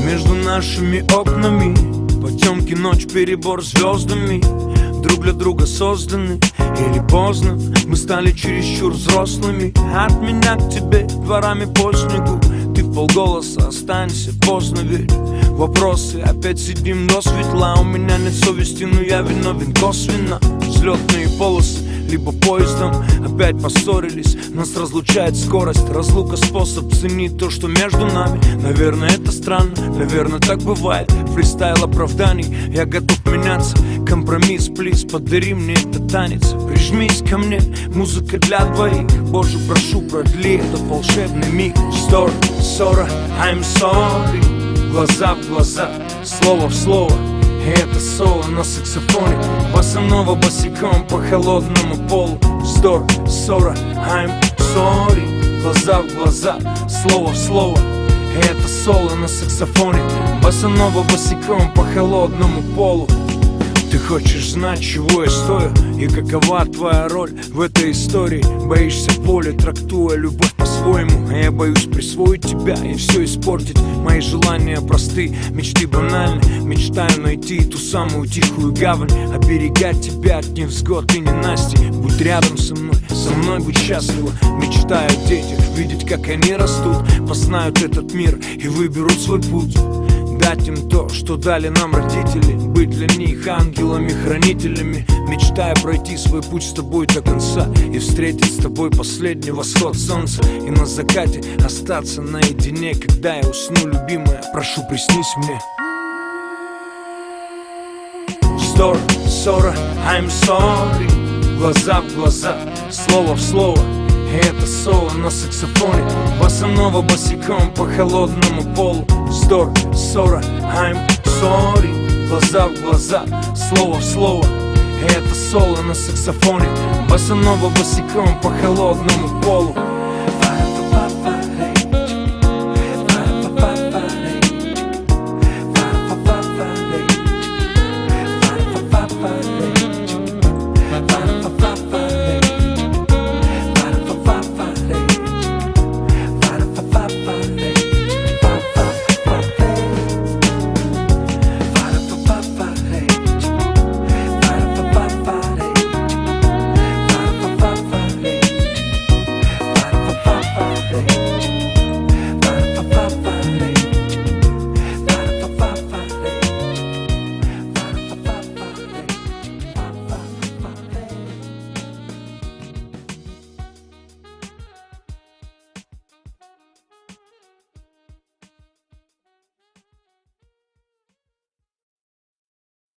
Между нашими окнами потемки, ночь, перебор звездами, друг для друга созданы. Или поздно мы стали чересчур взрослыми. От меня к тебе дворами по снегу, ты вполголоса останься, поздно верь. Вопросы, опять сидим до светла. У меня нет совести, но я виновен косвенно. Взлетные полосы, либо поездом опять поссорились. Нас разлучает скорость, разлука способ ценить то, что между нами. Наверное, это странно, наверное, так бывает. Фристайл оправданий, я готов меняться. Компромисс, плиз, подари мне этот танец. Прижмись ко мне, музыка для двоих. Боже, прошу, продли этот волшебный миг. Story, ссора, I'm sorry. Глаза в глаза, слово в слово. И это соло на саксофоне, босанова босиком по холодному полу. Вздор, ссора, I'm sorry. Глаза в глаза, слово в слово. И это соло на саксофоне, босанова босиком по холодному полу. Ты хочешь знать, чего я стою и какова твоя роль в этой истории. Боишься боли, трактуя любовь по-своему. А я боюсь присвоить тебя и все испортить. Мои желания просты, мечты банальны. Мечтаю найти ту самую тихую гавань, оберегать тебя от невзгод и ненастий. Будь рядом со мной будь счастлива. Мечтаю о детях, видеть, как они растут, познают этот мир и выберут свой путь. Дать им то, что дали нам родители, быть для них ангелами-хранителями. Мечтая пройти свой путь с тобой до конца и встретить с тобой последний восход солнца. И на закате остаться наедине, когда я усну, любимая, прошу, приснись мне. Story, ссора, I'm sorry. Глаза в глаза, слово в слово. И это соло на саксофоне, босанова босиком по холодному полу. Вздор, ссора, I'm sorry. Глаза в глаза, слово в слово. И это соло на саксофоне, босанова босиком по холодному полу.